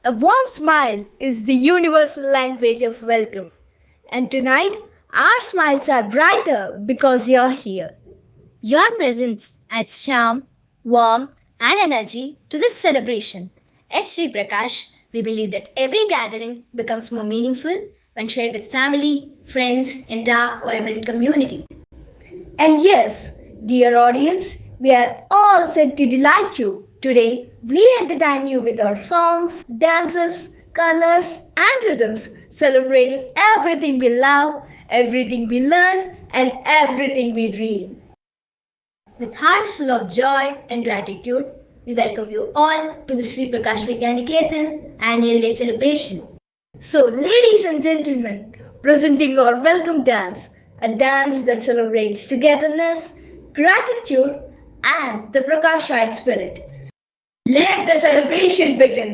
A warm smile is the universal language of welcome. And tonight, our smiles are brighter because you're here. Your presence adds charm, warmth, and energy to this celebration. At Sri Prakash, we believe that every gathering becomes more meaningful when shared with family, friends, and our vibrant community. And yes, dear audience, we are all set to delight you. Today, we entertain you with our songs, dances, colors, and rhythms, celebrating everything we love, everything we learn, and everything we dream. With hearts full of joy and gratitude, we welcome you all to the Sri Prakash Vidyaniketan Annual Day celebration. So, ladies and gentlemen, presenting our welcome dance, a dance that celebrates togetherness, gratitude, and the Prakashite spirit. Let the celebration begin.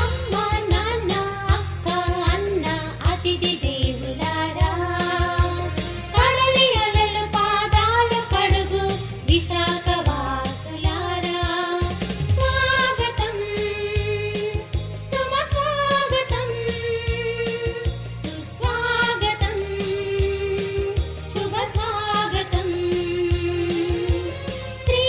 అమ్మ నాన్న అక్క అన్న అతిథి దేవులారా కడలి అలలు పాదాలు కడుగు విశాఖవాసులారా స్వాగతం సుమ స్వాగతం సుస్వాగతం శుభ స్వాగతం Shri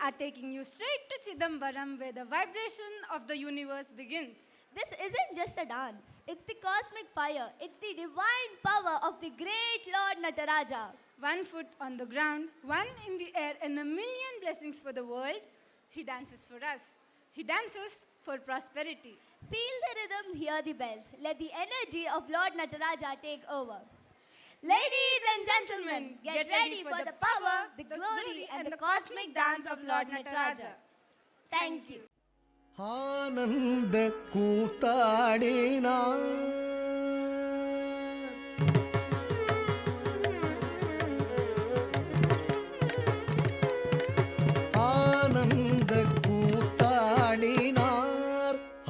are taking you straight to Chidambaram, where the vibration of the universe begins. This isn't just a dance, it's the cosmic fire, it's the divine power of the great Lord Nataraja. 1 foot on the ground, 1 in the air, and a million blessings for the world. He dances for us. He dances for prosperity. Feel the rhythm, hear the bells. Let the energy of Lord Nataraja take over. Ladies and gentlemen, get ready for the power, the glory, and the cosmic dance of Lord Nataraja. Thank you. ஆனந்த கூத்தாடினார் ஆனந்த கூத்தாடினார்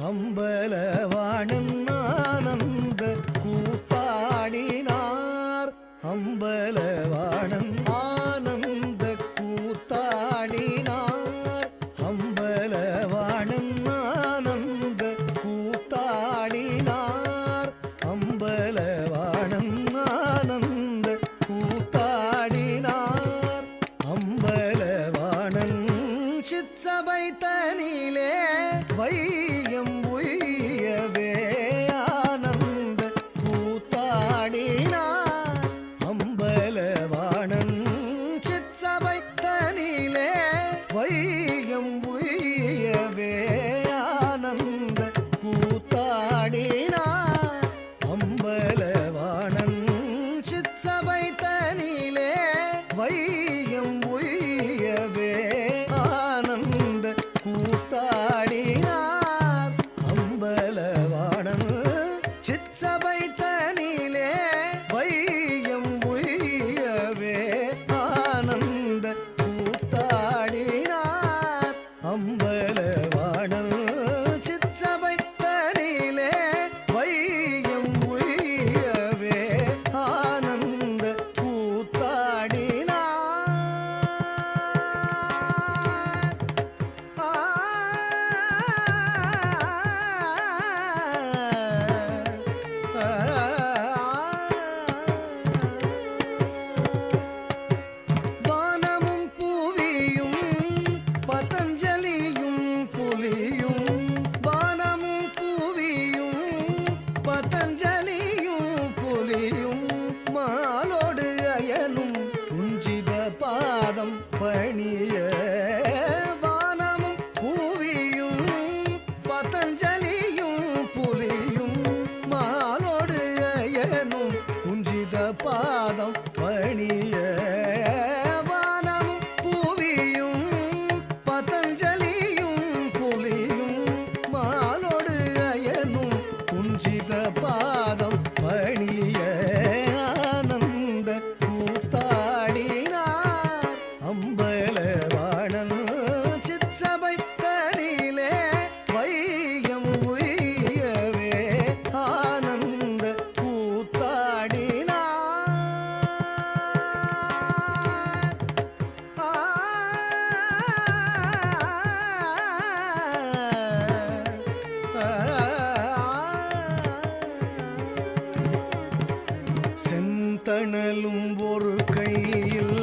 அம்பலவாணன் ஆனந்த கூத்தாடினார் அம்பலவாணன் ஆனந்த கூத்தாடினார் அம்பலவாணன் ஆனந்த கூத்தாடினார் அம்பலவாணன் ஆனந்த கூத்தாடினார் அம்பலவாணன் சிற்சபை தனிலே வையம் உய்யவே ஆனந்த கூத்தாடினார் அம்பலவாணன் சிற்சபை தனிலே வையம் உய்யவே ஆனந்த கூத்தாடினார் அம்பலவாணன் சிற்சபை தனிலே வையம் உய்யவே ஆனந்த கூத்தாடினார் அம்பலவாணன் சிற்சபை தனிலே வையம் உய்யவே ஆனந்த கூத்தாடினார் அம்பலவாணன் சிற்சபை தனிலே வையம் உய்யவே ஆனந்த கூத்தாடினார் வானமும் புவியும் பதஞ்சலியும் புலியும் வானமும் புவியும் பதஞ்சலியும் புலியும் மாலோடு அயனும் குஞ்சித பாதம் பணிய வானமும் புவியும் பதஞ்சலியும் புலியும் மாலோடு அயனும் குஞ்சித பாதம் பணிய வானமும் புவியும் பதஞ்சலியும் புலியும் மாலோடு அயனும் குஞ்சித பாதம் பணிய ஆனந்த கூத்தாடினார் அம்பலவாணன் சிற்சபை தனிலே வையம் உய்யவே ஆனந்த கூத்தாடினார் செந்தணலும் ஒரு கையில்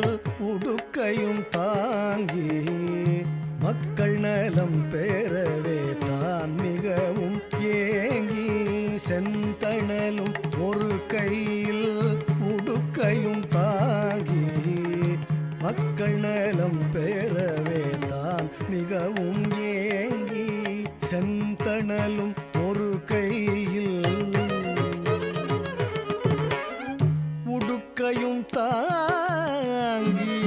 உடுக்கையும் தாங்கி மக்கள் நலம் பெறவே தான் மிகவும் ஏங்கி செந்தணலும் ஒரு கையில் உடுக்கையும் தாங்கி மக்கள் நலம் பெறவே தான் மிகவும் ஏங்கி செந்தணலும் ஒரு கையில் உடுக்கையும் தாங்கி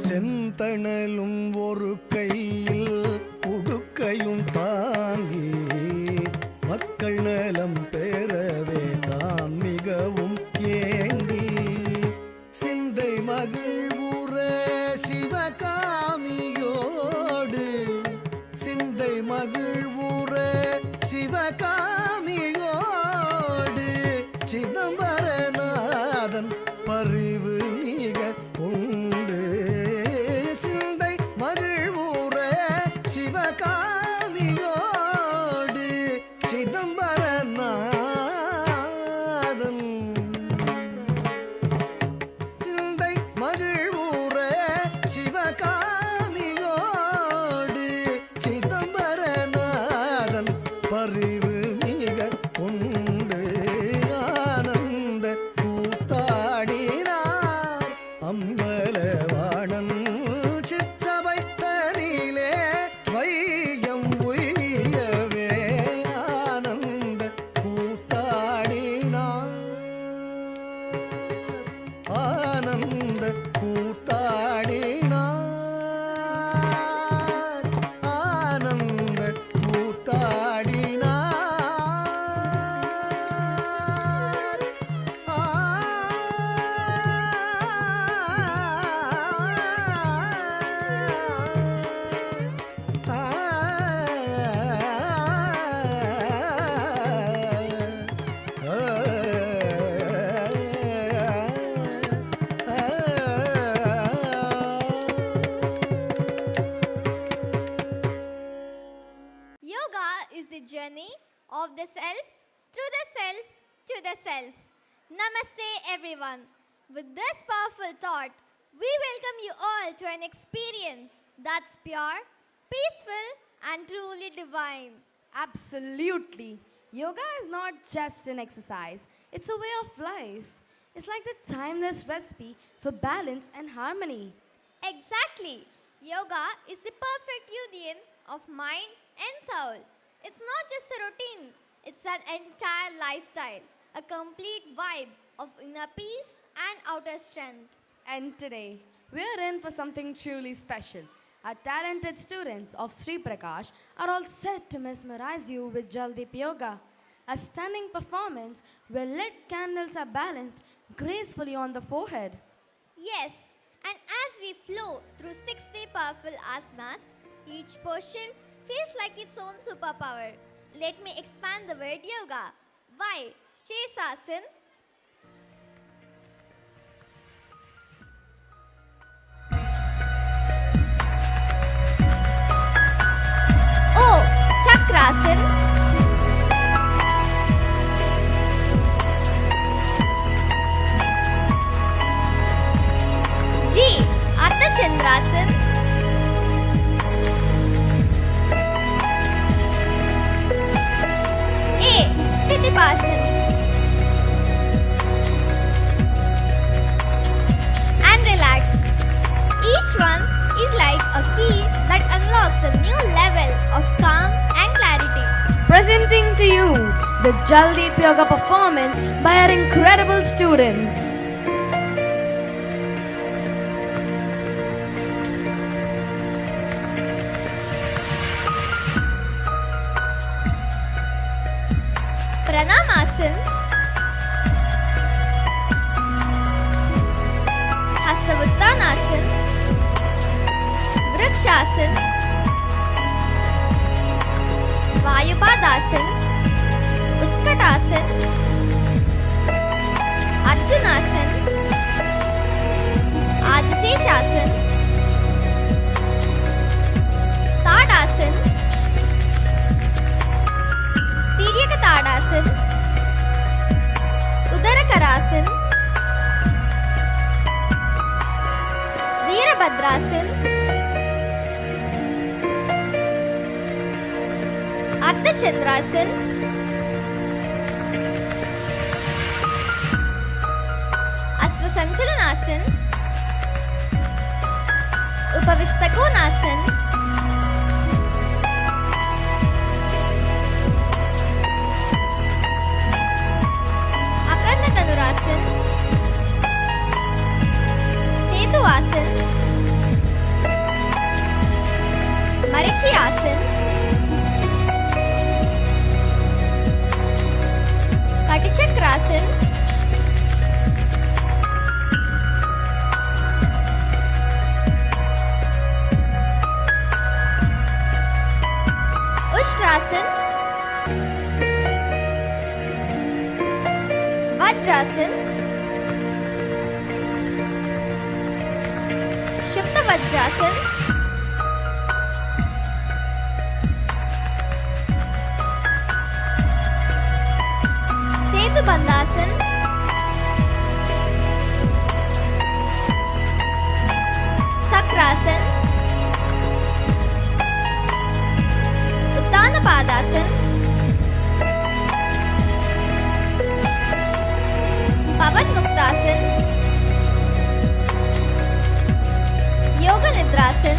செந்தணலும் ஒரு கையில் உடுக்கையும் தாங்கி மக்கள் நலம் பெறவே தான் மிகவும் ஏங்கி சிந்தை மகிழ்வுற சிவகாமியோடு சிந்தை மகிழ்வுற சிவகாமியோடு சிதம்பரநாதன் பரிவு மிக உண்டு சிந்தை மகிழ்வுற சிவகாமியோடு சிதம்பரநாதன் சிந்தை மகிழ்வுற சிவ journey of the self through the self to the self. Namaste, everyone. With this powerful thought, we welcome you all to an experience that's pure, peaceful, and truly divine. Absolutely. Yoga is not just an exercise, it's a way of life. It's like the timeless recipe for balance and harmony. Exactly. Yoga is the perfect union of mind and soul. It's not just a routine, it's an entire lifestyle, a complete vibe of inner peace and outer strength. And today, we're in for something truly special. Our talented students of Sri Prakash are all set to mesmerize you with Jaldeep Yoga, a stunning performance where lit candles are balanced gracefully on the forehead. Yes, and as we flow through 60 powerful asanas, each portion feels like its own superpower. Let me expand the word yoga. Why? Shirsasan. O. Chakrasan. G. Ardhachandrasan. A. Titipasan. And relax. Each one is like a key that unlocks a new level of calm and clarity. Presenting to you the Jaldeep Yoga performance by our incredible students. Pranamasan, Hastavuttanasana, Vrikshasan, Vayupadasan, Utkatasan, Arjunasan, Adiseshasan, Tadasan, Tiryaka Tadasan, Udarakarasan, Veerabhadrasan, Ardhachandrasan, Asvasanchalanasana, Upavistakonasana, Akarna Dhanurasan, Setuasan, Marichiasan, Katichakrasan, Ushtrasan, Vajrasan, Shupta Vajrasan, Setu Bandhasan, Chakrasan, Uttana Padasan, Pavan Muktasan, Yoga Nidrasan,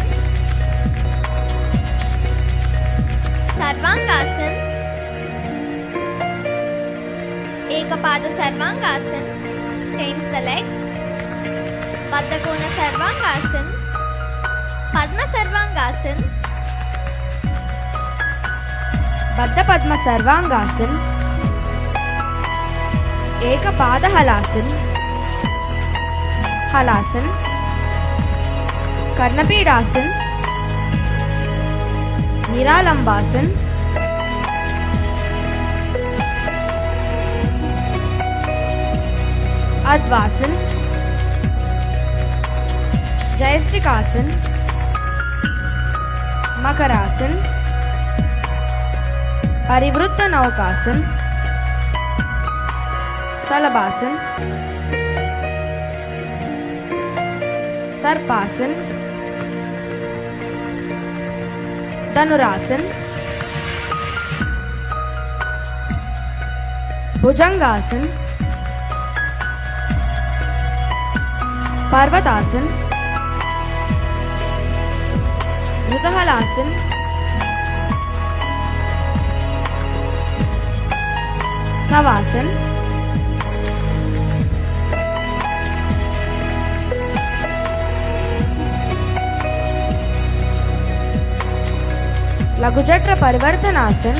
Sarvangasan, Ekapada Sarvangasan, change the leg, Baddhakona Sarvangasan, Padma Sarvangasan, Baddha Padma Sarvangasan, Ekapada Halasan, Halasan, Karnapedasan, Niralambasan, Advasan, Jayastrikasan, Makarasan, परिवृत्त नौकासन, सलभासन, सर्पासन, dhanurasana, bhujangasana, Parvatasana, धृतहलासन, savasana, लघुचक्र परिवर्तनासन,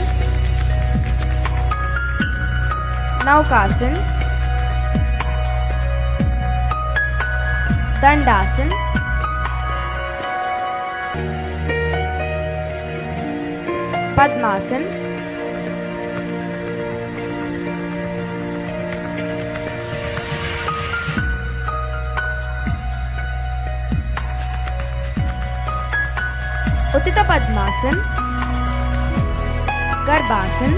नौकासन, Dandasana, padmasana, उत्थित padmasana, Garbhasana,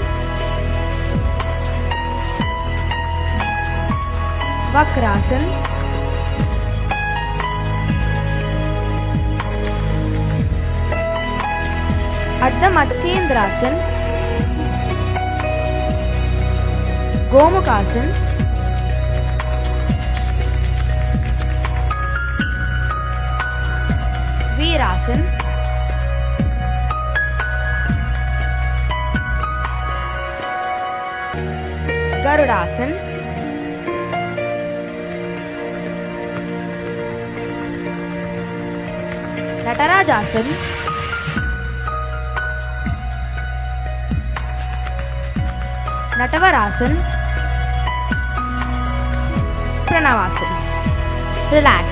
Vakrasana, Ardha Matsyendrasana, Gomukhasana, Virasana, Garudasana, Natarajasana, Natavarasana, Pranavasana. Relax.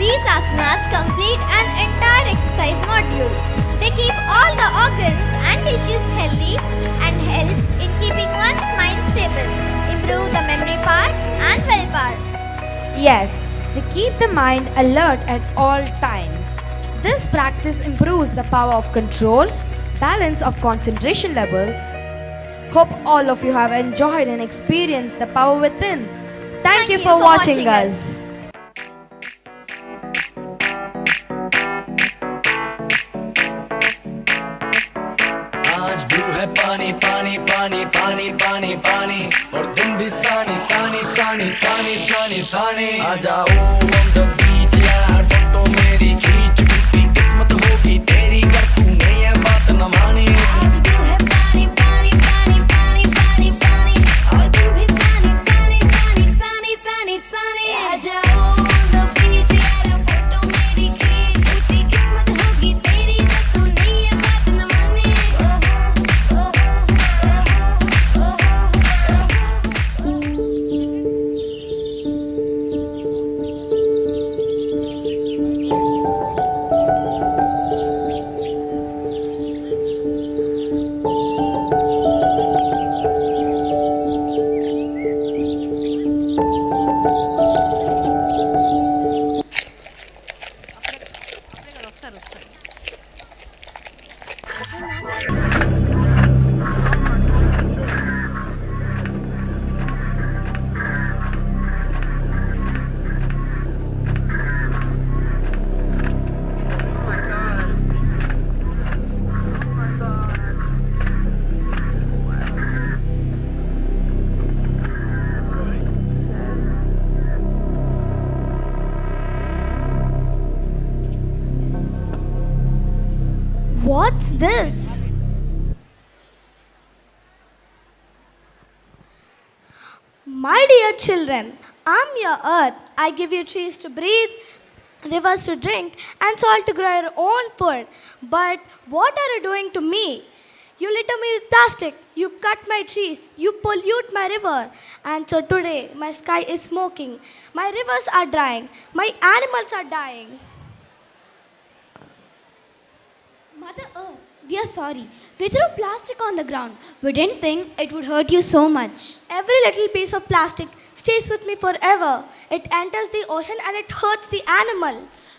These asanas complete an entire exercise module. They keep all the organs and tissues healthy and help in keeping one's mind stable, improve the memory part and will part. Yes, they keep the mind alert at all times. This practice improves the power of control, balance of concentration levels. Hope all of you have enjoyed and experienced the power within. Thank you for watching us. आज blue है पानी पानी पानी पानी पानी पानी और दिन भी सानी सानी सानी सानी सानी सानी आ जाओ on the beach यार फोटो मेरी खींच टूटी किस्मत होगी तेरी कर तूने ये बात न मानी आज ब्लू है पानी पानी पानी पानी पानी पानी और दिन भी सानी सानी सानी सानी सानी सानी आ जाओ on the beach यार फोटो मेरी खींच टूटी किस्मत होगी तेरी कर तूने ये बात न मानी What's this? My dear children, I'm your earth. I give you trees to breathe, rivers to drink, and soil to grow your own food. But what are you doing to me? You litter me with plastic, you cut my trees, you pollute my river. And so today, my sky is smoking, my rivers are drying, my animals are dying. Mother Earth, we are sorry. We threw plastic on the ground. We didn't think it would hurt you so much. Every little piece of plastic stays with me forever. It enters the ocean and it hurts the animals.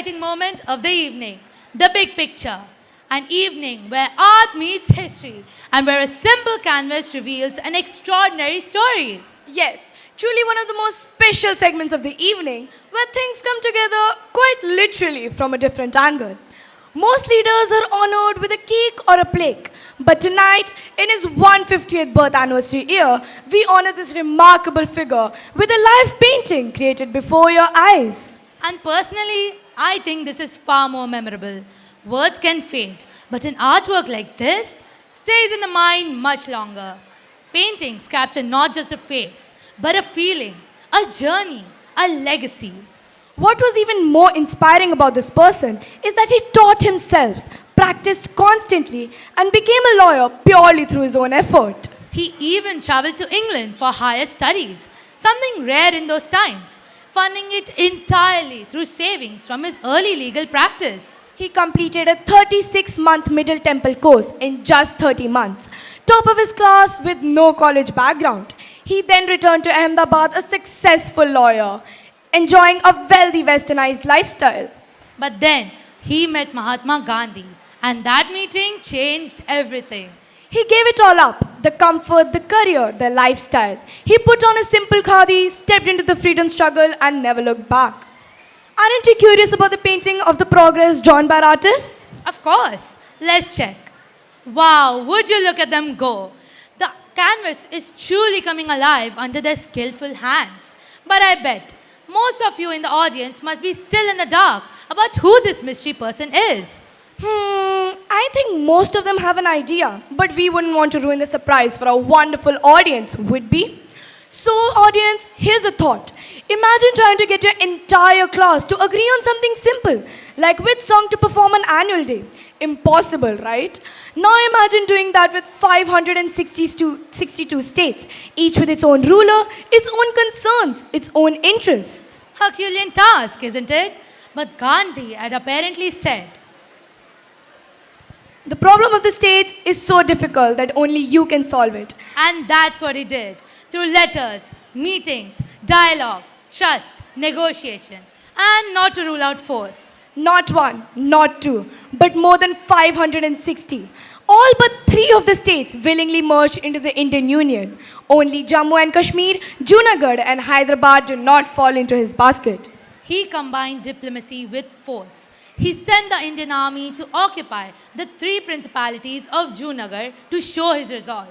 exciting moment of the evening, the big picture. An evening where art meets history and where a simple canvas reveals an extraordinary story. Yes, truly one of the most special segments of the evening where things come together quite literally from a different angle. Most leaders are honored with a cake or a plaque, but tonight, in his 150th birth anniversary year, we honor this remarkable figure with a live painting created before your eyes. And personally, I think this is far more memorable. Words can fade, but an artwork like this stays in the mind much longer. Paintings capture not just a face, but a feeling, a journey, a legacy. What was even more inspiring about this person is that he taught himself, practiced constantly, and became a lawyer purely through his own effort. He even traveled to England for higher studies, something rare in those times, funding it entirely through savings from his early legal practice. He completed a 36-month Middle Temple course in just 30 months, top of his class with no college background. He then returned to Ahmedabad a successful lawyer, enjoying a wealthy westernized lifestyle. But then he met Mahatma Gandhi, and that meeting changed everything. He gave it all up, the comfort, the career, the lifestyle. He put on a simple khadi, stepped into the freedom struggle, and never looked back. Aren't you curious about the painting of the progress drawn by artists? Of course, let's check. Wow, would you look at them go? The canvas is truly coming alive under their skillful hands. But I bet most of you in the audience must be still in the dark about who this mystery person is. I think most of them have an idea, but we wouldn't want to ruin the surprise for our wonderful audience, would we? So, audience, here's a thought. Imagine trying to get your entire class to agree on something simple, like which song to perform on annual day. Impossible, right? Now imagine doing that with 562 states, each with its own ruler, its own concerns, its own interests. Herculean task, isn't it? But Gandhi had apparently said, the problem of the states is so difficult that only you can solve it. and that's what he did. Through letters, meetings, dialogue, trust, negotiation, and not to rule out force. Not one, not two, but more than 560. All but 3 of the states willingly merged into the Indian Union. Only Jammu and Kashmir, Junagadh, and Hyderabad did not fall into his basket. He combined diplomacy with force. He sent the Indian army to occupy the 3 principalities of Junagadh to show his resolve.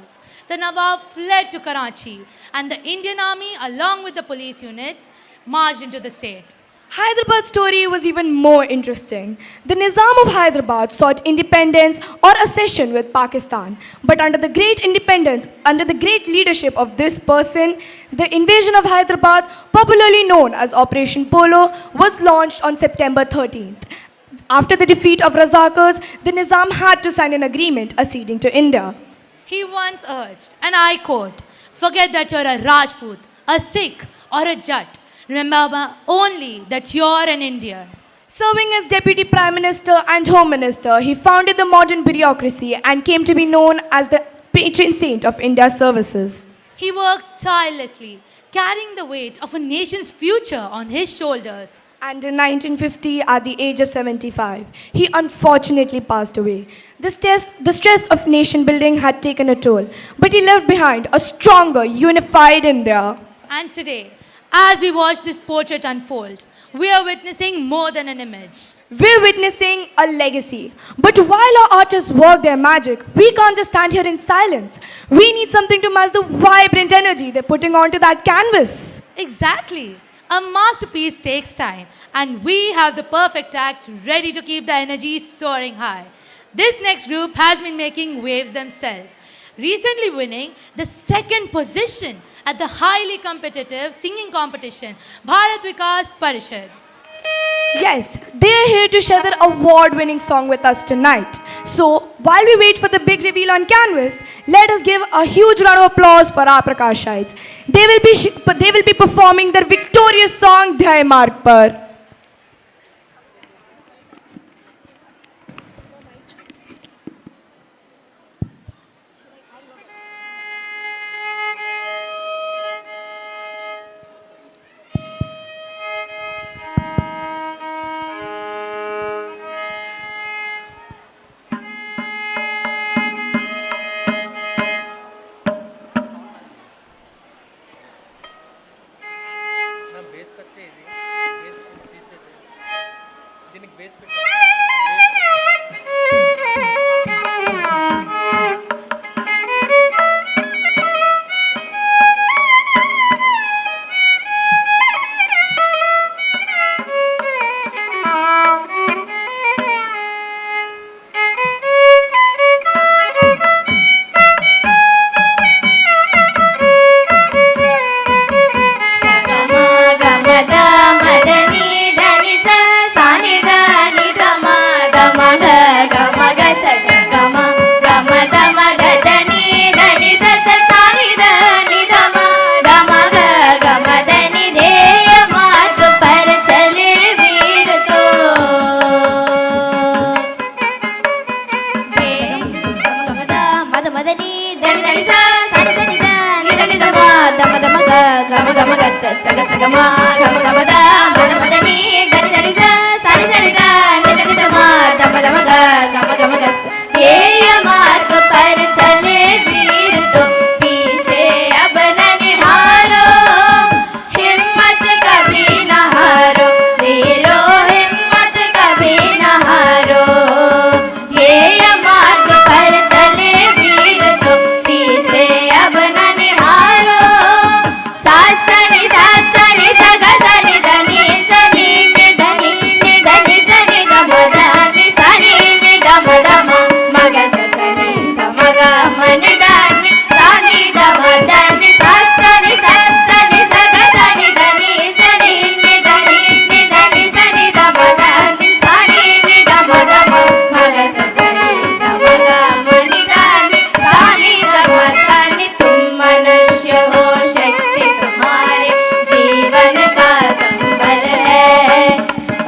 The Nawab fled to Karachi, and the Indian army, along with the police units, marched into the state. Hyderabad's story was even more interesting. The Nizam of Hyderabad sought independence or accession with Pakistan. But under the great leadership of this person, the invasion of Hyderabad, popularly known as Operation Polo, was launched on September 13th. After the defeat of Razakars, the Nizam had to sign an agreement acceding to India. He once urged, and I quote, "Forget that you're a Rajput, a Sikh, or a Jat. Remember only that you're an Indian." Serving as Deputy Prime Minister and Home Minister, he founded the modern bureaucracy and came to be known as the patron saint of India's services. He worked tirelessly, carrying the weight of a nation's future on his shoulders. And in 1950, at the age of 75, he unfortunately passed away. The stress of nation building had taken a toll, but he left behind a stronger, unified India. And today, as we watch this portrait unfold, we are witnessing more than an image. We're witnessing a legacy. But while our artists work their magic, we can't just stand here in silence. We need something to match the vibrant energy they're putting onto that canvas. Exactly. A masterpiece takes time, and we have the perfect act ready to keep the energy soaring high. This next group has been making waves themselves, recently winning the 2nd position at the highly competitive singing competition, Bharat Vikas Parishad. Yes, they are here to share their award-winning song with us tonight. So, while we wait for the big reveal on canvas, let us give a huge round of applause for our Prakashites. They will be performing their victorious song, Dhyay Marg Par. ga ga ma ga sa sa ga ma ga ma da ma da ni ga ni sa sa ni ga ni da ma ga ma ga sa ये मार्ग पर चले वीर तो पीछे अब न निहारो हिम्मत कभी न हारो वीरो हिम्मत कभी न हारो ये मार्ग पर चले वीर तो पीछे अब न निहारो सासनी सासनी सगसनी धनी सनी नि धनी सनी गमदानी सनी नि गमदमा मग सनी समग मनि दानी सनी गमदानी सासनी सासनी सगसनी धनी सनी नि धनी सनी गमदानी सनी नि गमदमा मग सनी समग मनि दानी सनी गमदानी तुम मनुष्य हो शक्ति तुम्हारे जीवन का संबल है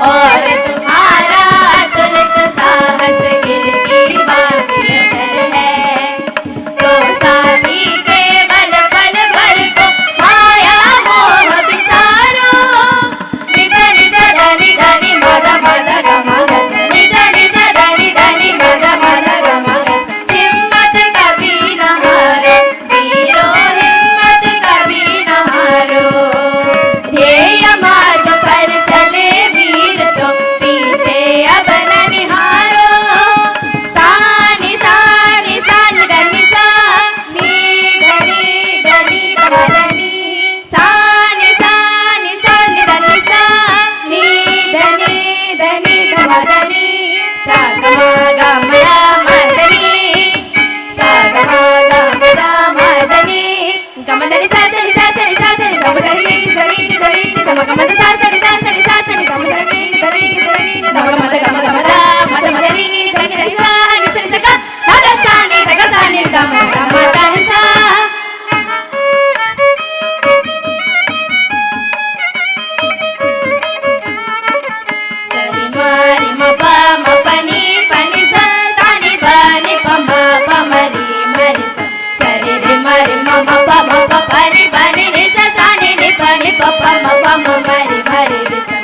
और तुम्हारा अतुलित साहस गिर की बाकी अचल है तो साथी के बल बल भर को माया मोह बिसारो निज निज धनी धनी मद मद गम गस निज निज धनी धनी मद मद गम गस हिम्मत कभी न हारो वीरो हिम्मत कभी न हारो ध्येय मार्ग पर चले वीर तो पीछे अब न निहारो सानी सानी सानी धनी सा नी धनी धनी धनी सानी सानी सानी धनी सा नी धनी धनी धनी सा गमा गमया मदनी सा गमा गमया मदनी गमदनी सा सनी गमदनी धनी धनी गम गमद सा सनी गमदनी धनी गमद गमदा मद मदनी धनी धनी सा नि सनी सका मद सानी सका सानी गम गमदा सा सरी मारी म पनी पनी सा सानी बनी प मरी मरी सा सरी रे मरी म पनी बनी रे सा सानी नि पनी प मरी मरी रे सा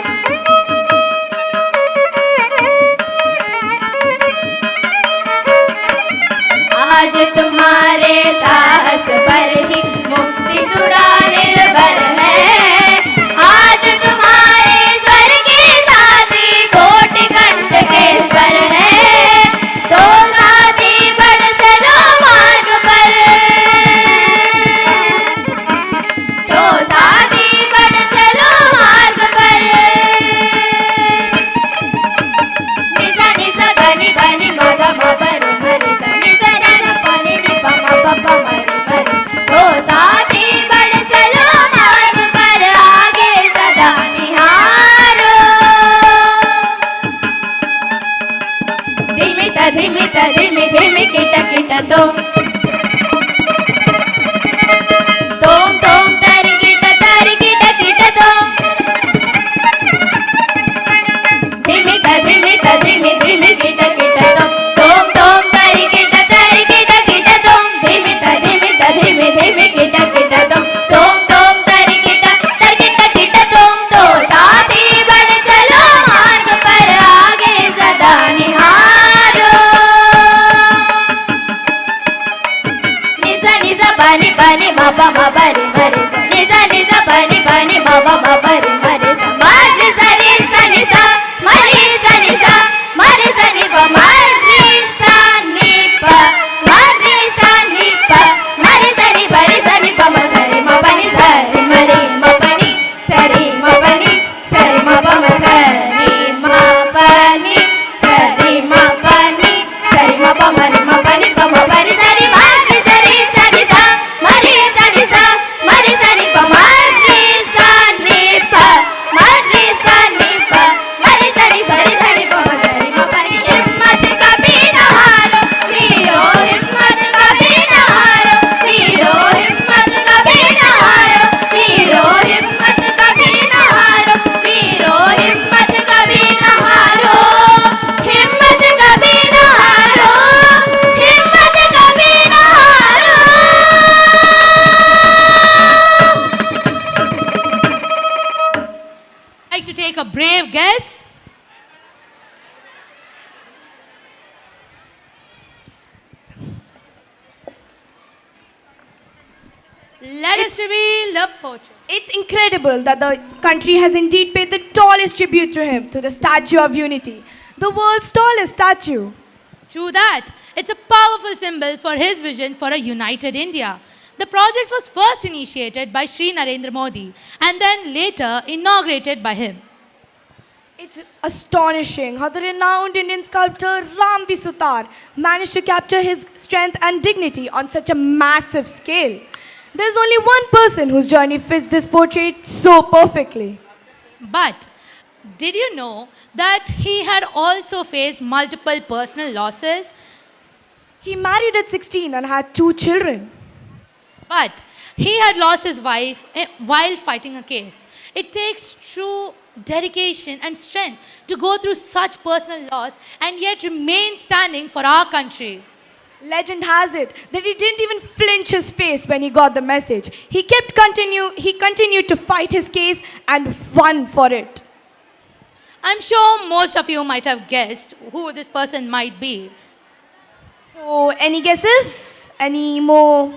आज तुम्हारे साहस पर ही मुक्ति सुरा निर्भर है आज तुम्हारे स्वर के साथी कोटि कंठ के स्वर है तो साथी बढ़ चलो मार्ग पर तो साथी बढ़ चलो मार्ग पर निसा निसा धनी धनी मग मबरू मरी सा निसा धनी पनी नि प मरी मरी तो साथी बढ़ चलो मार्ग पर आगे सदा निहारो धिमित धिमित धिमि धिमि किट किट तुम तरी किट किट तुम धिमित धिमित धिमि धिमि किट किट तुम तरी किट किट तुम धिमित धिमित धिमि धिमि किट किट तुम तरी किट किट तुम तो साथी बढ़ चलो मार्ग पर आगे सदा निहारो निजा निजा बनी बनी मबा मबरी मरी सा निजा निजा बनी बनी मबा मबरी मरी सा मरी सनी सनी सा मरी सनी सा मरी सनी प मरी सनी प मरी सनी प मरी सनी बरी सनी प म सरी म बनी सरी मरी म बनी सरी म बनी सरी म प म सरी म बनी सरी म बनी सरी म प मरी म बनी प म बरी सरी मरी सरी सनी सा मरी सनी सा मरी सनी प मरी सनी प मरी Sunny guess? Let us reveal the portrait. It's incredible that the country has indeed paid the tallest tribute to him, to the Statue of Unity, the world's tallest statue. True that. It's a powerful symbol for his vision for a united India. The project was first initiated by Sri Narendra Modi and then later inaugurated by him. It's astonishing how the renowned Indian sculptor Ram B. Sutar managed to capture his strength and dignity on such a massive scale. There's only one person whose journey fits this portrait so perfectly. But did you know that he had also faced multiple personal losses? He married at 16 and had 2 children. But he had lost his wife while fighting a case. It takes true dedication and strength to go through such personal loss and yet remain standing for our country. Legend has it that he didn't even flinch his face when he got the message. He continued to fight his case and won for it. I'm sure most of you might have guessed who this person might be. So, any guesses? Any more?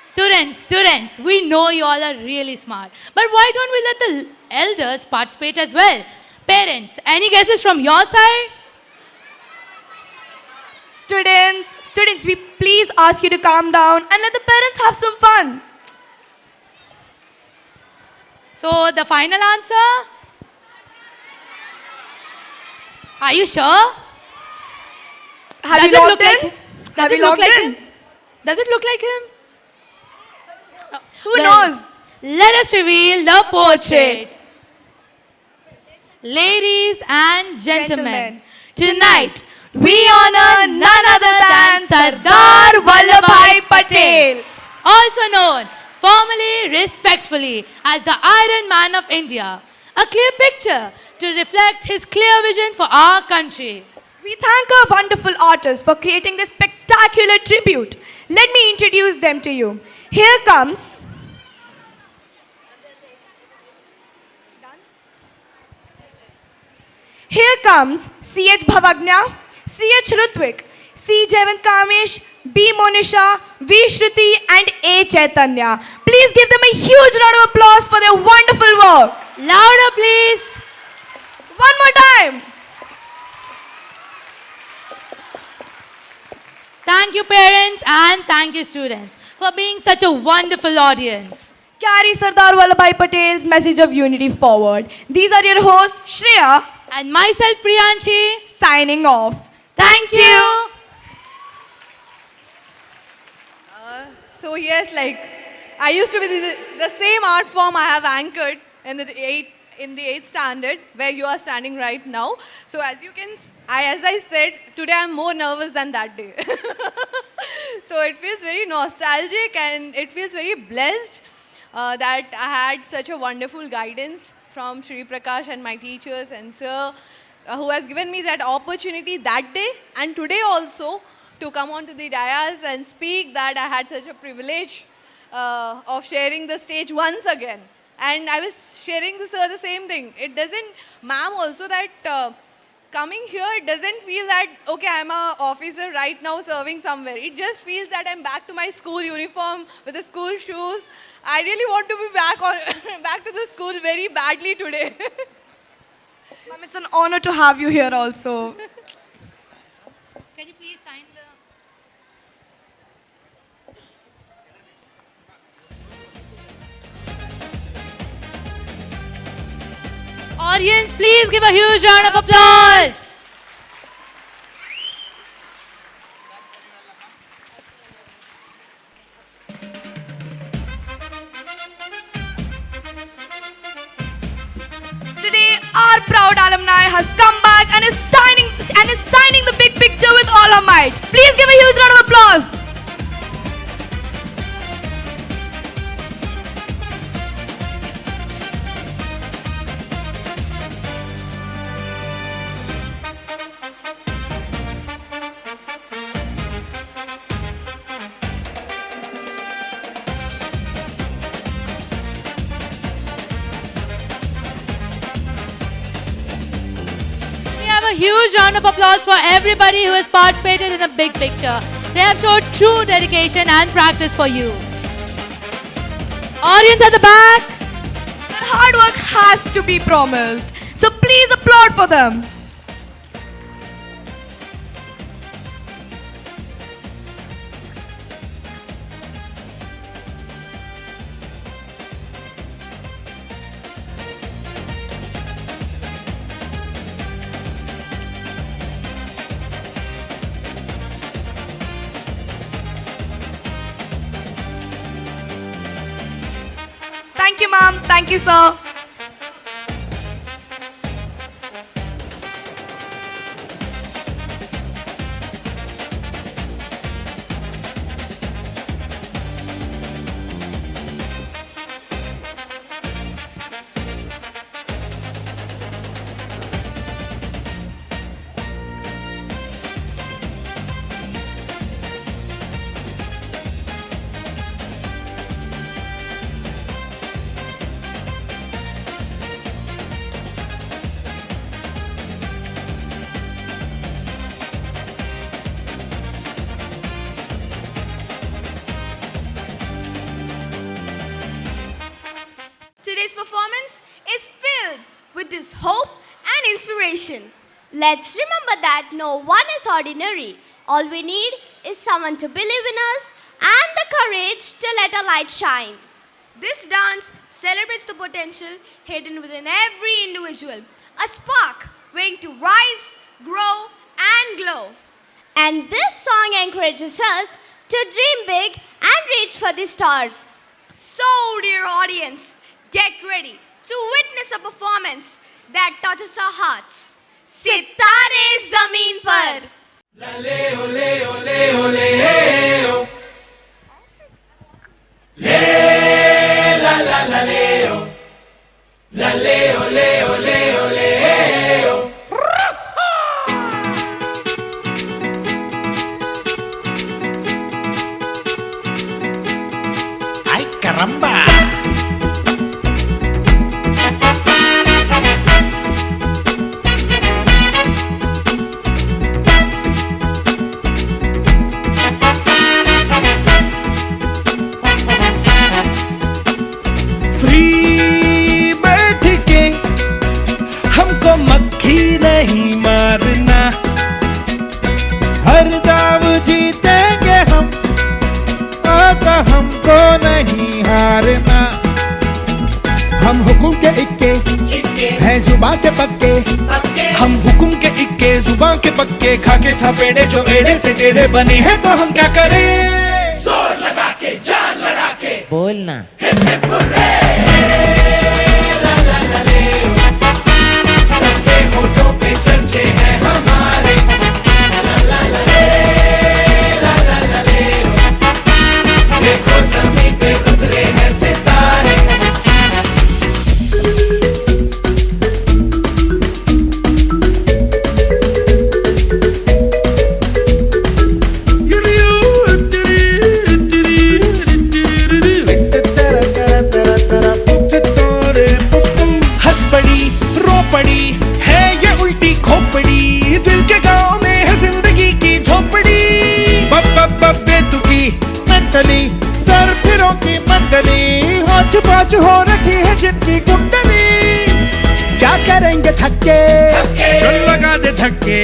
Students, we know you all are really smart. But why don't we let the elders participate as well? Parents, any guesses from your side? Students, we please ask you to calm down and let the parents have some fun. So, the final answer? Are you sure? Have Does you it logged look like in? him? Does Have it you look logged like in? him? Does it look like him? Who Well, knows? Let us reveal the portrait. Ladies and gentlemen, tonight we honor none other than Sardar Vallabhbhai Patel, also known formally, respectfully as the Iron Man of India. A clear picture to reflect his clear vision for our country. We thank our wonderful artists for creating this spectacular tribute. Let me introduce them to you. Here comes C.H. Bhavagna, C.H. Rutvik, C. Jayant Kamesh, B. Monisha, V. Shruti and A. Chaitanya. Please give them a huge round of applause for their wonderful work. Louder, please. One more time. Thank you, parents, and thank you, students, for being such a wonderful audience. Carry Sardar Vallabhbhai Patel's message of unity forward. These are your hosts, Shreya, And myself, Priyanshi, signing off. thank you. So yes, like I used to be the same art form I have anchored in the eighth standard where you are standing right now. So as you can, as I said, today I'm more nervous than that day. So it feels very nostalgic and it feels very blessed that I had such a wonderful guidance from Shri Prakash and my teachers and sir who has given me that opportunity that day and today also to come onto the dais and speak, that I had such a privilege of sharing the stage once again. And I was sharing the sir the same thing. It doesn't, ma'am also, that coming here, it doesn't feel that, okay, I'm an officer right now serving somewhere. It just feels that I'm back to my school uniform with the school shoes. I really want to be back to the school very badly today. Ma'am, it's an honor to have you here also. Can you please sign the... Audience, please give a huge round of applause. Today, our proud alumni has come back and is signing the big picture with all her might. Please give a huge round of applause. a huge round of applause for everybody who has participated in the big picture. They have showed true dedication and practice for you. Audience at the back. Their hard work has to be promised. So please applaud for them. Thank you, ma'am. Thank you, sir. Today's performance is filled with this hope and inspiration. Let's remember that no one is ordinary. All we need is someone to believe in us and the courage to let our light shine. This dance celebrates the potential hidden within every individual, a spark waiting to rise, grow, and glow. And this song encourages us to dream big and reach for the stars. So, dear audience, get ready to witness a performance that touches our hearts. Sitare Zameen Par. ¡Ay, caramba! Free बैठ के हमको मक्खी नहीं मारना, हर दाव जीतेंगे हम, आका हमको नहीं हारना। हम हुकुम के इक्के हैं जुबान के पक्के, हम हुकुम के इक्के जुबान के पक्के, खाके था पेड़े जो एड़े से टेढ़े बने हैं, तो हम क्या करें? जोर लगा के जान लड़ा के बोलना। सबके होठों पे चर्चे हैं हमारे, देखो ज़मीन पे उतरे हैं सितारे। हंस पड़ी रो पड़ी है ये उल्टी खोपड़ी, दिल के गाँव में है जिंदगी की झोपड़ी। बेतुकी मंडली सर फिरों की मंडली, होच पाच हो रखी है जिनकी कुंडली। क्या करेंगे थक्के चल लगा दे धक्के,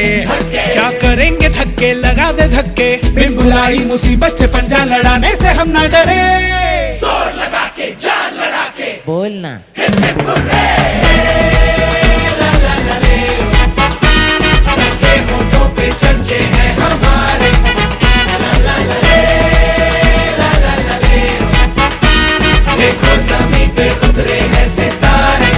क्या करेंगे थक्के लगा दे धक्के, बिन बुलाई मुसीबत से पंजा लड़ाने से हम ना डरे। जोर लगा के जान लड़ा के बोलना। सबके होठों पे चर्चे हैं हमारे, देखो ज़मीन पे उतरे हैं सितारे।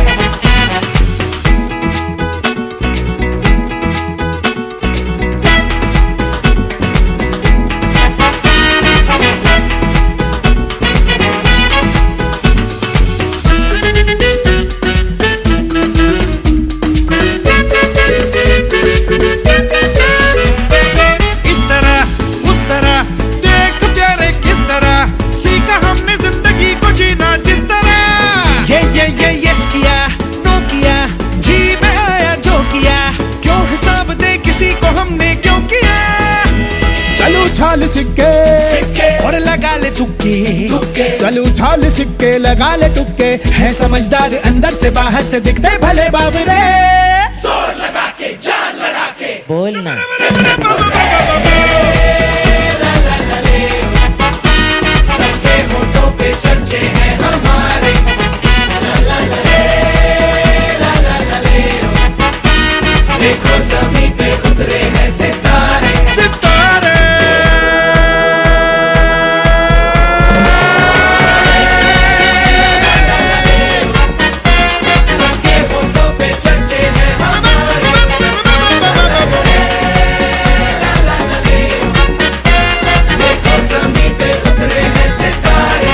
सिक्के और लगा ले तुक्के चल उछाल सिक्के लगा ले तुक्के है समझदार अंदर से बाहर से दिखते भले बाबरे जोर लगा के जान लड़ा के बोलना सबके होठों पे चर्चे हैं हमारे देखो जमीन पे उतरे हैं सितारे सितारे सबके होठों पे चर्चे हैं हमारे देखो जमीन पे उतरे हैं सितारे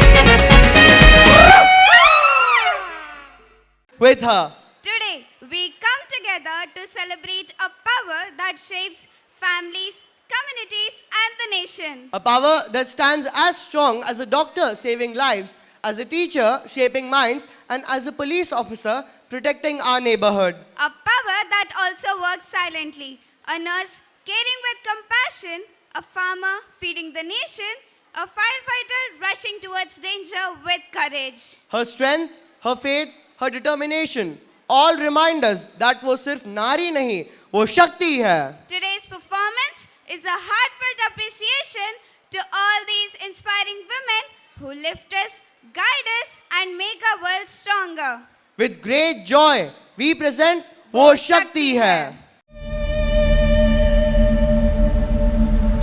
With her. Today, we come together to celebrate a power that shapes families, communities, and the nation. A power that stands as strong as a doctor saving lives, as a teacher shaping minds, and as a police officer protecting our neighborhood. A power that also works silently. A nurse caring with compassion, a farmer feeding the nation, a firefighter rushing towards danger with courage. Her strength, her faith, her determination all remind us that वो सिर्फ नारी नहीं, वो शक्ति है. Today's performance is a heartfelt appreciation to all these inspiring women who lift us, guide us, and make our world stronger. With great joy, we present वो शक्ति है.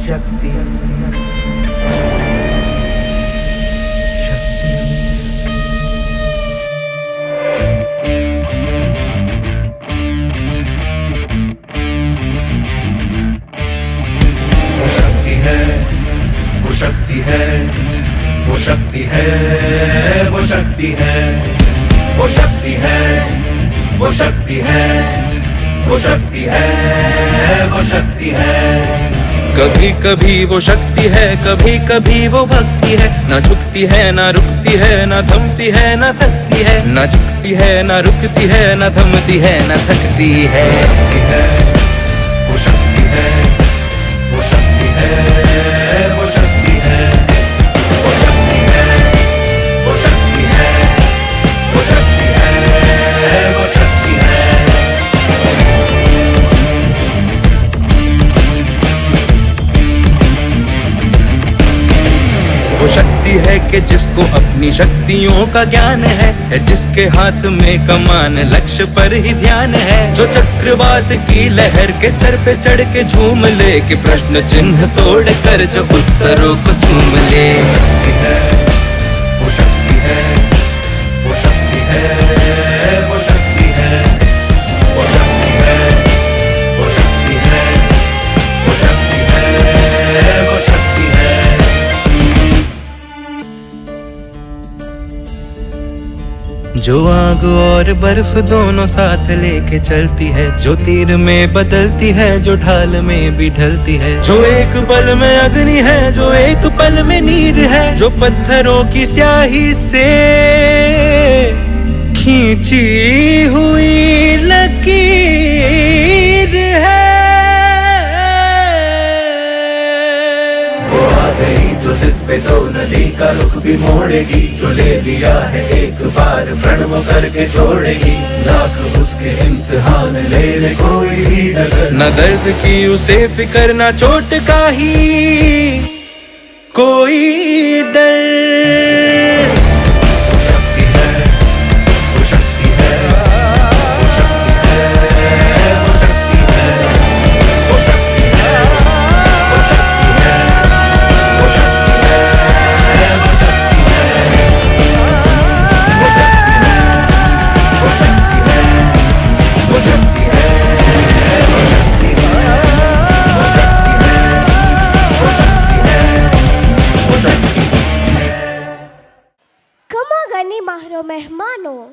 शक्ति वो शक्ति है वो शक्ति है वो शक्ति है वो शक्ति है वो शक्ति है वो शक्ति है वो शक्ति है कभी कभी वो शक्ति है कभी कभी वो भक्ति है ना झुकती है ना रुकती है ना थमती है ना थकती है ना झुकती है ना रुकती है ना थमती है ना थकती है वो शक्ति है वो शक्ति है वो शक्ति है वो शक्ति है वो शक्ति है वो शक्ति है वो शक्ति है वो शक्ति है कि जिसको अपनी शक्तियों का ज्ञान है जिसके हाथ में कमान लक्ष्य पर ही ध्यान है जो चक्रवात की लहर के सर पे चढ़ के झूम ले कि प्रश्न चिन्ह तोड़ कर जो उत्तरों को चूम ले वो शक्ति है वो शक्ति है वो शक्ति है वो शक्ति है वो शक्ति है वो शक्ति है वो शक्ति है जो आग और बर्फ दोनों साथ लेके चलती है जो तीर में बदलती है जो ढाल में भी ढलती है जो एक पल में अग्नि है जो एक पल में नीर है जो पत्थरों की स्याही से खींची हुई लकीर है वो आ गई जो जिद पे तो नदी का रुख भी मोड़ेगी जो ले लिया है एक बार प्रण वो करके छोड़ेगी लाख उसके इम्तिहान ले ले कोई भी डगर न दर्द की उसे फिक्र न चोट का ही कोई डर वो शक्ति है वो शक्ति है वो शक्ति है वो शक्ति है वो शक्ति है वो शक्ति है वो शक्ति है वो शक्ति है वो शक्ति है वो शक्ति है वो शक्ति है वो शक्ति है वो शक्ति है वो शक्ति है वो शक्ति है Kamagani Mahro Mehmano.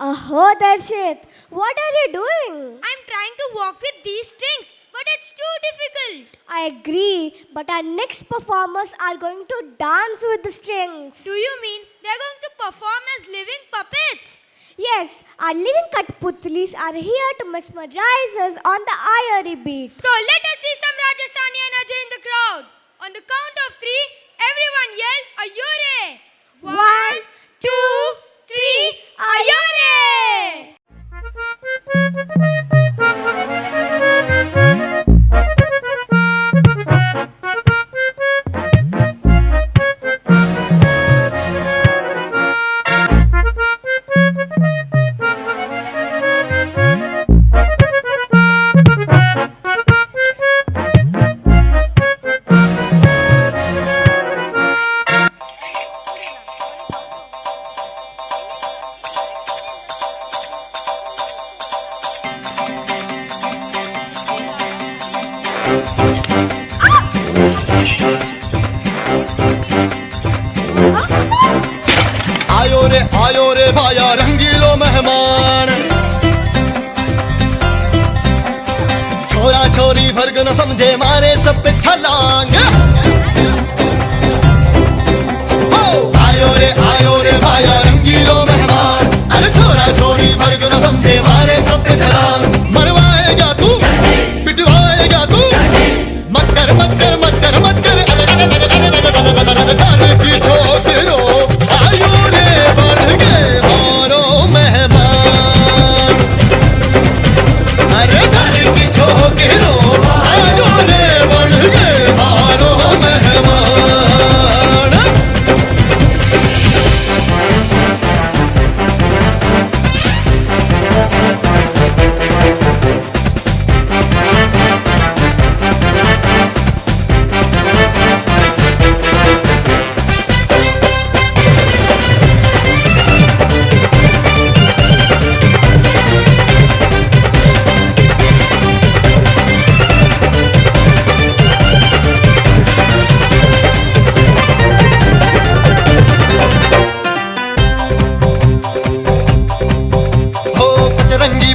Aho Darshit, what are you doing? I'm trying to walk with these strings, but it's too difficult. I agree, but our next performers are going to dance with the strings. Do you mean they're going to perform as living puppets? Yes, our living Katputlis are here to mesmerize us on the irie beats. So let us see some Rajasthani energy in the crowd. On the count of 3, everyone yell Ayore! 1, 2, 3, Ayore! आयो रे भाया रंगीलो मेहमान, छोरा छोरी फर्क न समझे मारे सब पे छलांग। आयो रे भाया रंगीलो मेहमान, अरे छोरा छोरी फर्क न समझे मारे सब पे छलांग। मरवाएगा तू पिटवाएगा तू, मत कर मत कर मत कर मत कर, घर की छोकरो आयो रे बढ़ के मारो मेहमान। अरे घर की छोकरो आयो रे बढ़ के मारो मेहमान।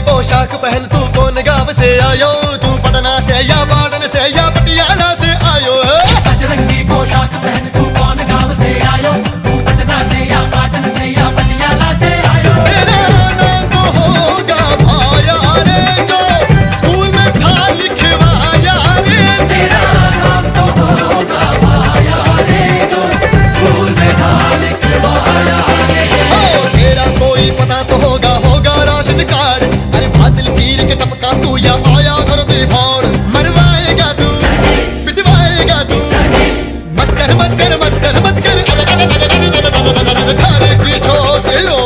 पोशाक पहन तू कौन गांव से आयो, तू पटना से या पाटन से या पटियाला से आयो। बजरंगी पोशाक पहन तू कौन गांव से आयो, तू पटना से या पाटन से या पटियाला से आयो। तेरा नाम तो होगा भाया रे जो स्कूल में था लिखवाया रे। तेरा नाम तो होगा भाया रे जो स्कूल में था लिखवाया रे। तेरा कोई पता तो होगा राशन कार्ड, अरे बादल चीर के टपका तू या आया कर दे भाड़। मरवाएगा तू पिटवाएगा तू, मत कर मत कर मत कर मत कर, घर की छोकरो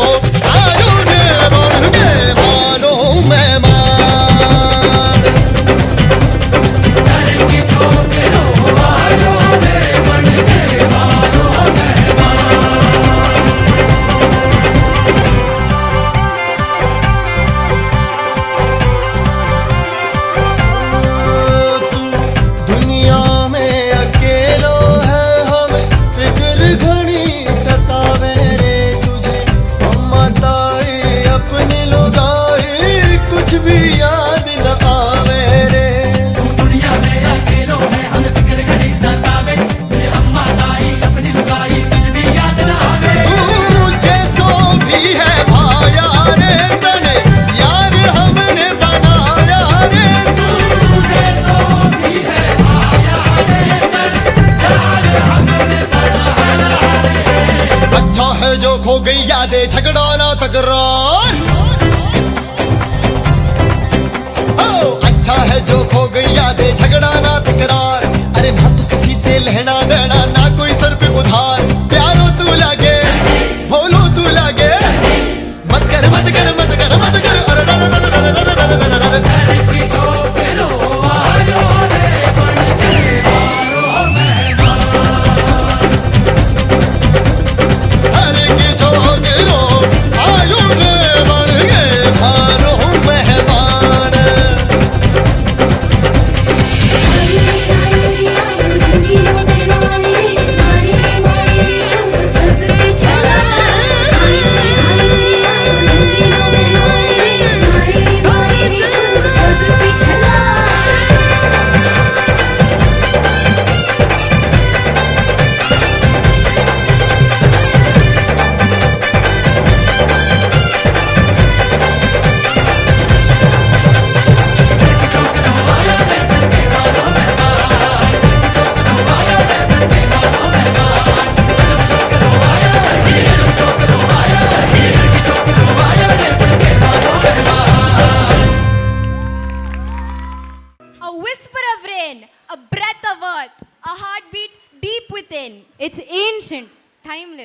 आयो रे बढ़ के मारो मेहमान। घर की छोकरो आयो रे बढ़ के मारो मेहमान। खो गई यादें झगड़ा ना तकरार। अच्छा है जो खो गई यादें झगड़ा ना तकरार। अरे ना तो किसी से लेना देना ना कोई सर पे उधार। प्यारो तू लागे भोलो तू लागे, मत कर मत कर मत कर मत कर। Thank you.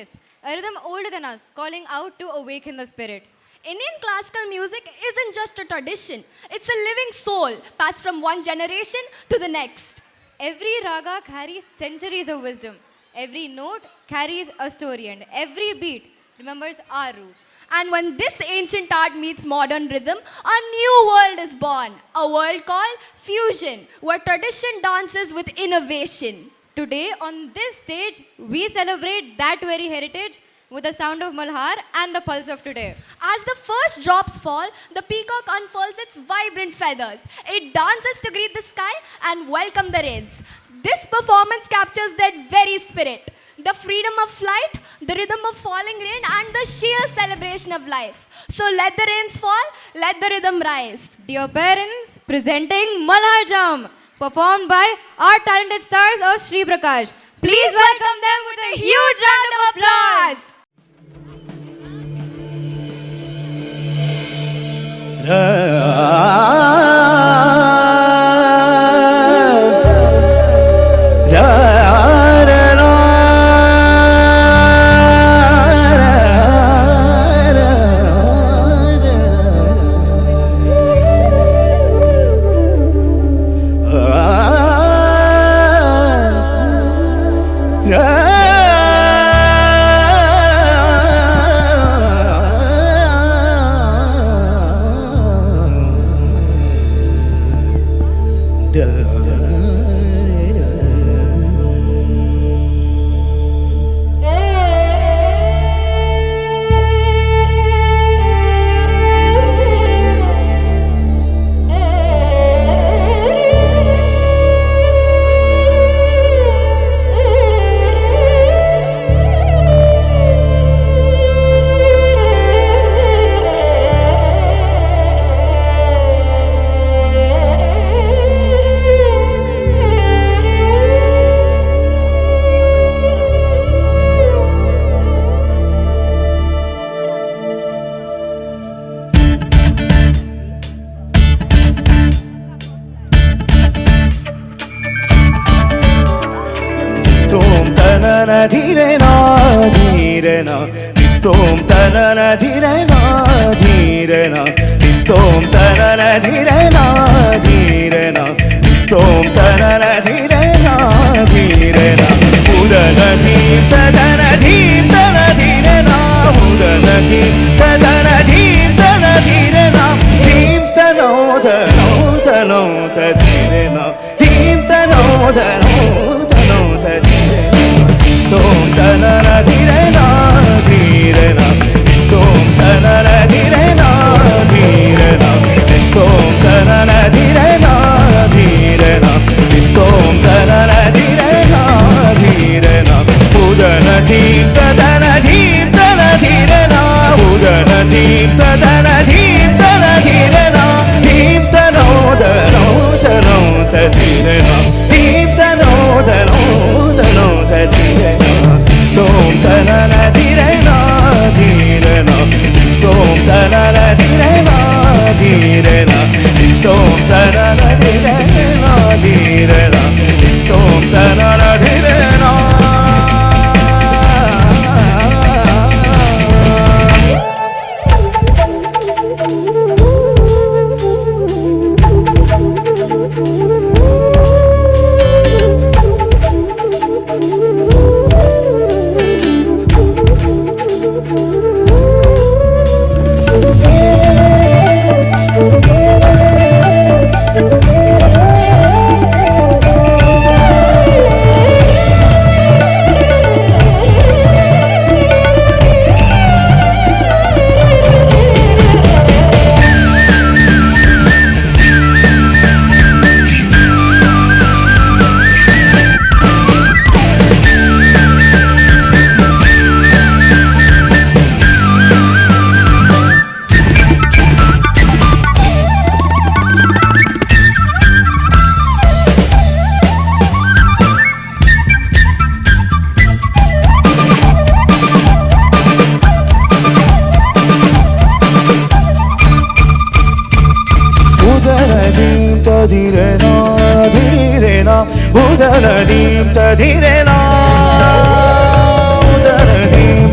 timeless, a rhythm older than us, calling out to awaken the spirit. Indian classical music isn't just a tradition, it's a living soul passed from one generation to the next. Every raga carries centuries of wisdom. Every note carries a story, and every beat remembers our roots. And when this ancient art meets modern rhythm, a new world is born. A world called fusion, where tradition dances with innovation. Today, on this stage, we celebrate that very heritage with the sound of Malhar and the pulse of today. As the first drops fall, the peacock unfurls its vibrant feathers. It dances to greet the sky and welcome the rains. This performance captures that very spirit. The freedom of flight, the rhythm of falling rain, and the sheer celebration of life. So let the rains fall, let the rhythm rise. Dear parents, presenting Malhar Jam, performed by our talented stars of Sri Prakash. Please welcome them with a huge round of applause. धीरे ना धीरे ना नित्तोम तनन धीरे ना धीरे ना नित्तोम तनन धीरे ना धीरे ना नित्तोम तनन धीरे ना धीरे ना उदन धीम तदन धीम तन धीरे ना उदन धीम तदन धीम तन धीरे ना धीम तनो धनो धनो धीरे ना धीम तनो धनो धनो धीरे तोम तनन धीरे ना धीरे ना तोम तनन धीरे ना धीरे ना तोम तनन धीरे ना धीरे ना तोम तनन धीरे ना धीरे ना उदन धीम तदन धीम तन धीरे ना उदन धीम तदन धीम तन धीरे ना धीम तनो धनो धनो धीरे ना धीम तनो धनो धनो धीरे तोम तनन धीरे ना धीरे ना तोम तनन धीरे ना धीरे ना तोम तनन धीरे ना धीरे ना तोम तनन धीरे ना धीरे ना धीरे ना उदन दीम धीरे ना उदन दीम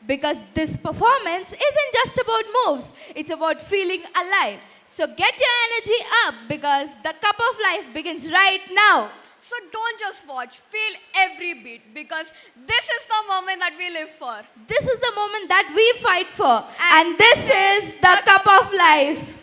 because this performance isn't just about moves, it's about feeling alive. So get your energy up because the cup of life begins right now. So don't just watch, feel every beat because this is the moment that we live for. This is the moment that we fight for, and this is the cup of life.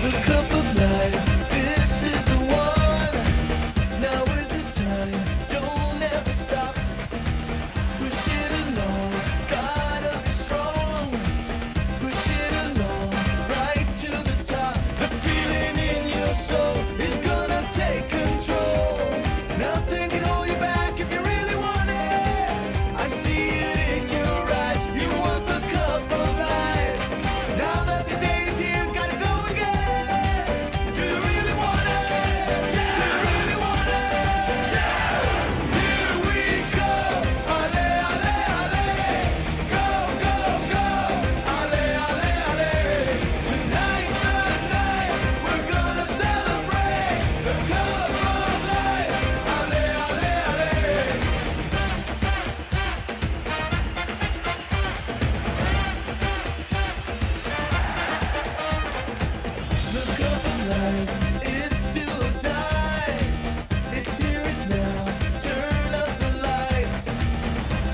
The cup of life, this is the one. Now is the time, don't ever stop. Push it along, gotta be strong. Push it along, right to the top. The feeling in your soul is gonna take control. Nothing can hold you back if you really want it. I see it in your eyes, you want the cup of life. Now that the day's here, gotta go and get it. Do you really want it? Do you really want it? Here we go. Ale, ale, ale. Go, go, go. Ale, ale, ale. Tonight's the night. We're gonna celebrate the cup of life. Ale, ale, ale. The cup of life, it's do or die. It's here, it's now. Turn up the lights.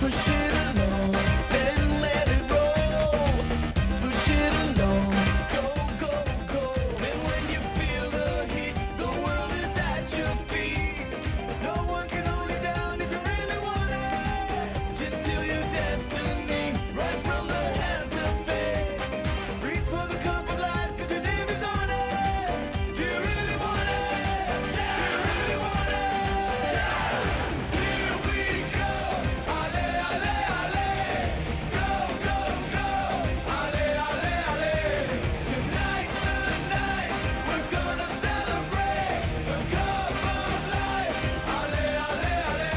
Push it along, then let it roll. Push it along, go, go, go. And when you feel the heat, the world is at your feet. No one can hold you down if you really want it. Just steal your destiny right from the hands of fate. Reach for the cup of life, 'cause your name is on it. Do you really want it? Do you really want it? Here we go. Ale, ale, ale. Go, go, go. Ale, ale, ale. Tonight's the night. We're gonna celebrate the cup of life. Ale, ale, ale.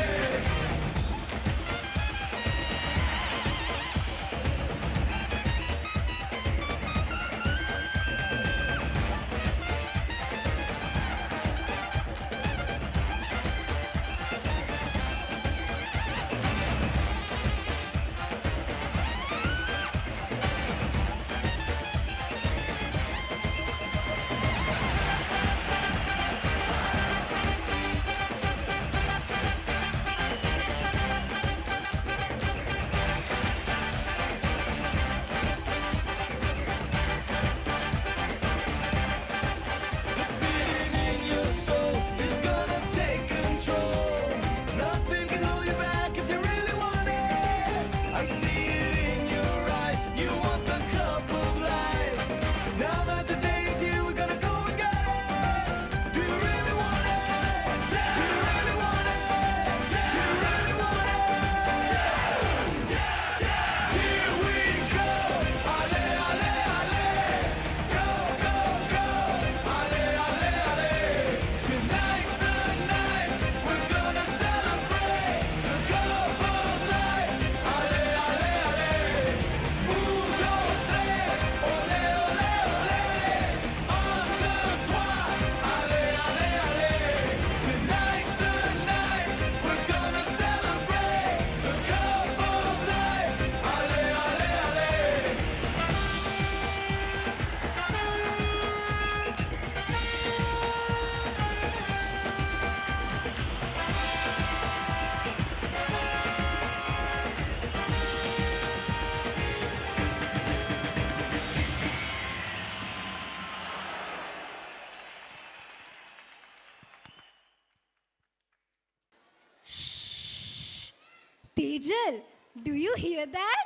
Feeling in your soul is gonna take control. Nothing can hold you back if you really want it. I see it in your eyes. You want the cup of life. Now that the day's here, we're gonna go and get it. Do you really want it? Do you really want it? Do you really want it? Here we go. Ale, ale, ale. Go, go, go. Ale, ale, ale. Tonight's the night. We're gonna celebrate the cup of life. Ale, ale, ale. Un, dos, tres. Ole, ole, ole. Un, deux, trois. Ale, ale, ale. Tonight's the night. We're gonna celebrate the cup of life. Ale, ale, ale. Tejal, do you hear that?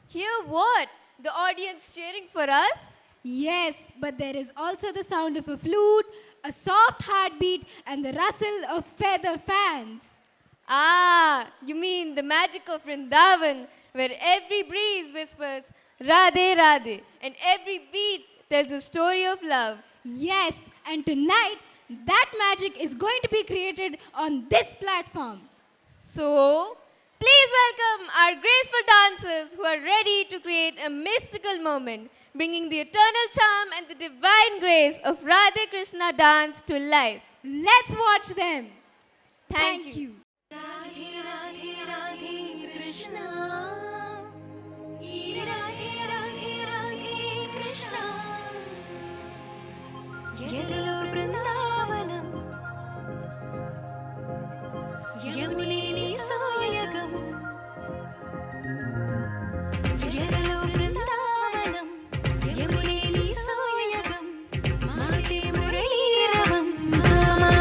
Hear what? The audience cheering for us? Yes, but there is also the sound of a flute, a soft heartbeat, and the rustle of feather fans. Ah, you mean the magic of Vrindavan, where every breeze whispers Radhe Radhe and every beat tells a story of love. Yes, and tonight that magic is going to be created on this platform. So, please welcome our graceful dancers who are ready to create a mystical moment, bringing the eternal charm and the divine grace of Radhe Krishna dance to life. Let's watch them. Thank you. Radhe Radhe Radhe Krishna ये राधे राधे राधे कृष्णा यदलो वृंदावनम यमुने सोयगम यदलो वृंदावनम यमुने सोयगम माते मुरलीरवम मामा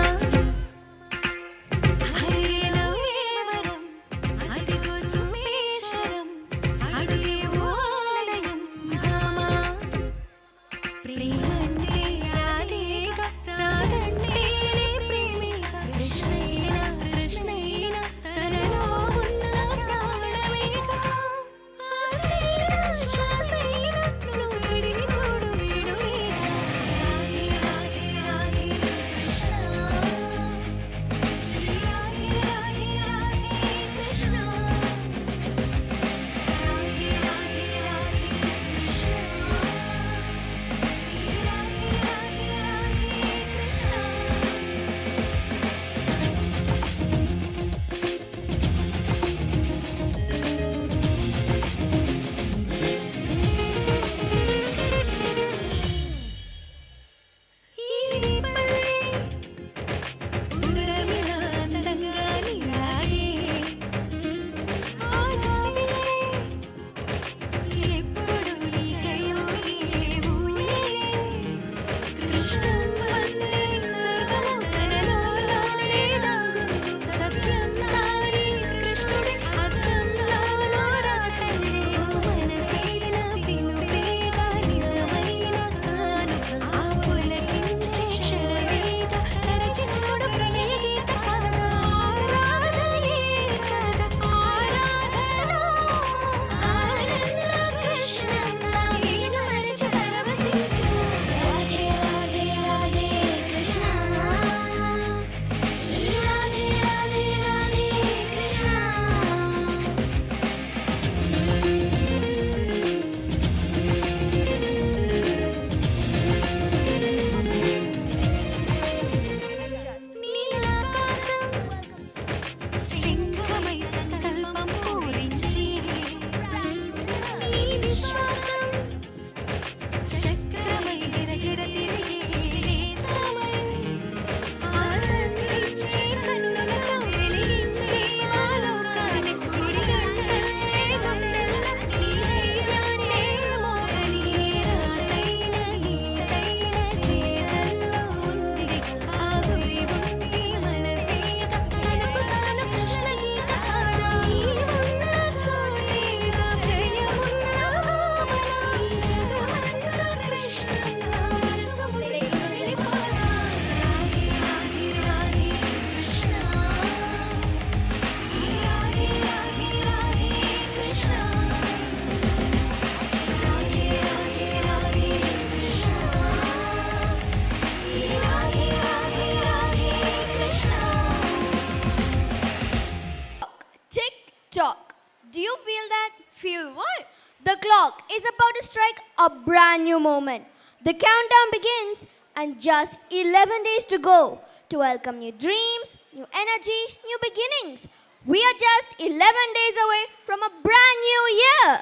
Do you feel that? Feel what? The clock is about to strike a brand new moment. The countdown begins and just 11 days to go to welcome new dreams, new energy, new beginnings. We are just 11 days away from a brand new year.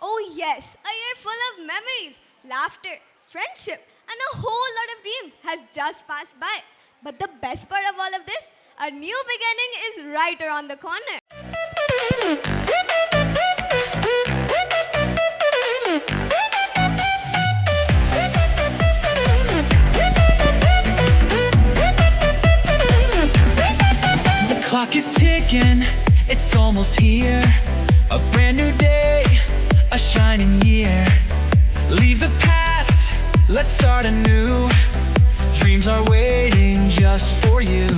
Oh yes, a year full of memories, laughter, friendship and a whole lot of dreams has just passed by. But the best part of all of this, a new beginning is right around the corner. The clock is ticking, it's almost here. A brand new day, a shining year. Leave the past let's start anew. Dreams are waiting just for you.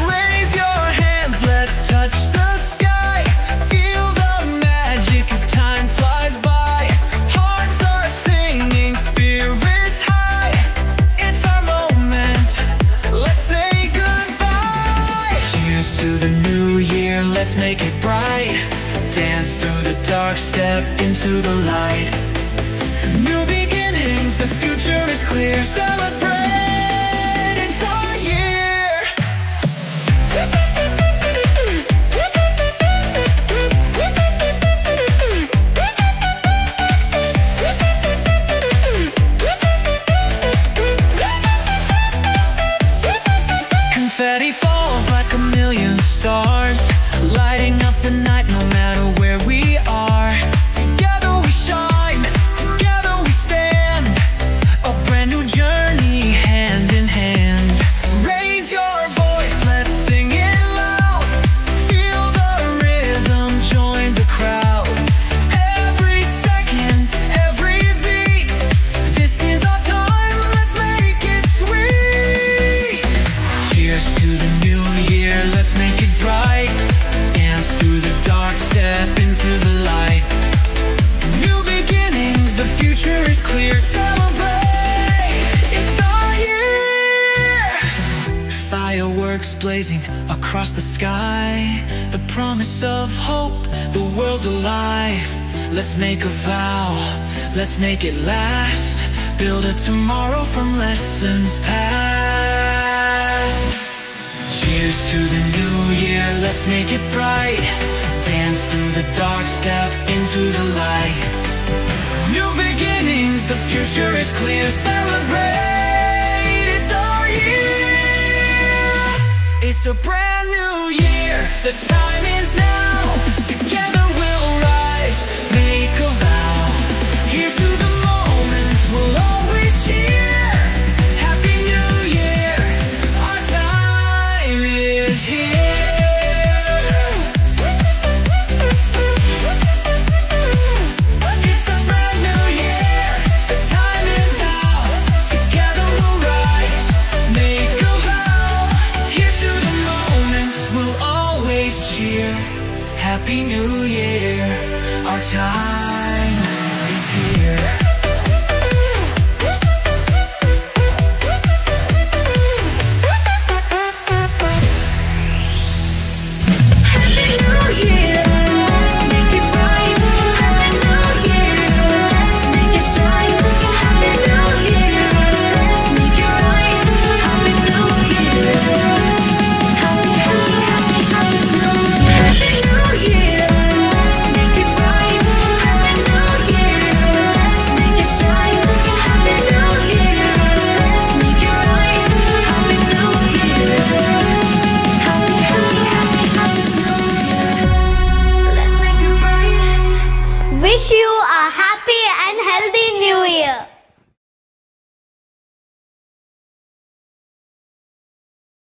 Raise your hands, let's touch the sky. Feel the magic as time flies by. Hearts are singing, spirits high. It's our moment, let's say goodbye. Cheers to the new year, let's make it bright. Dance through the dark, step into the light. New beginnings, the future is clear. Celebrate, it's our year. Confetti falls like a million stars, lighting up the night no matter where we are. Together we shine, together we stand. A brand new journey, hand in hand. Raise your voice, let's sing it loud. Feel the rhythm, join the crowd. Every second, every beat, this is our time, let's make it sweet. Cheers to the new year, let's make it bright. Dance through the dark, step into the light. New beginnings, the future is clear. Celebrate, it's our year. Fireworks blazing across the sky. The promise of hope, the world's alive. Let's make a vow, let's make it last. Build a tomorrow from lessons past. Cheers to the new year, let's make it bright. Dance through the dark, step into the light. New beginnings, the future is clear. Celebrate, it's our year. It's a brand new year, the time is now. Together we'll rise, make a vow. Here's to the moments we'll always cheer. Happy New Year, our time is here. It's a brand new year, the time is now. Together we'll rise, make a vow. Here's to the moments we'll always cheer. Happy New Year, our time is here.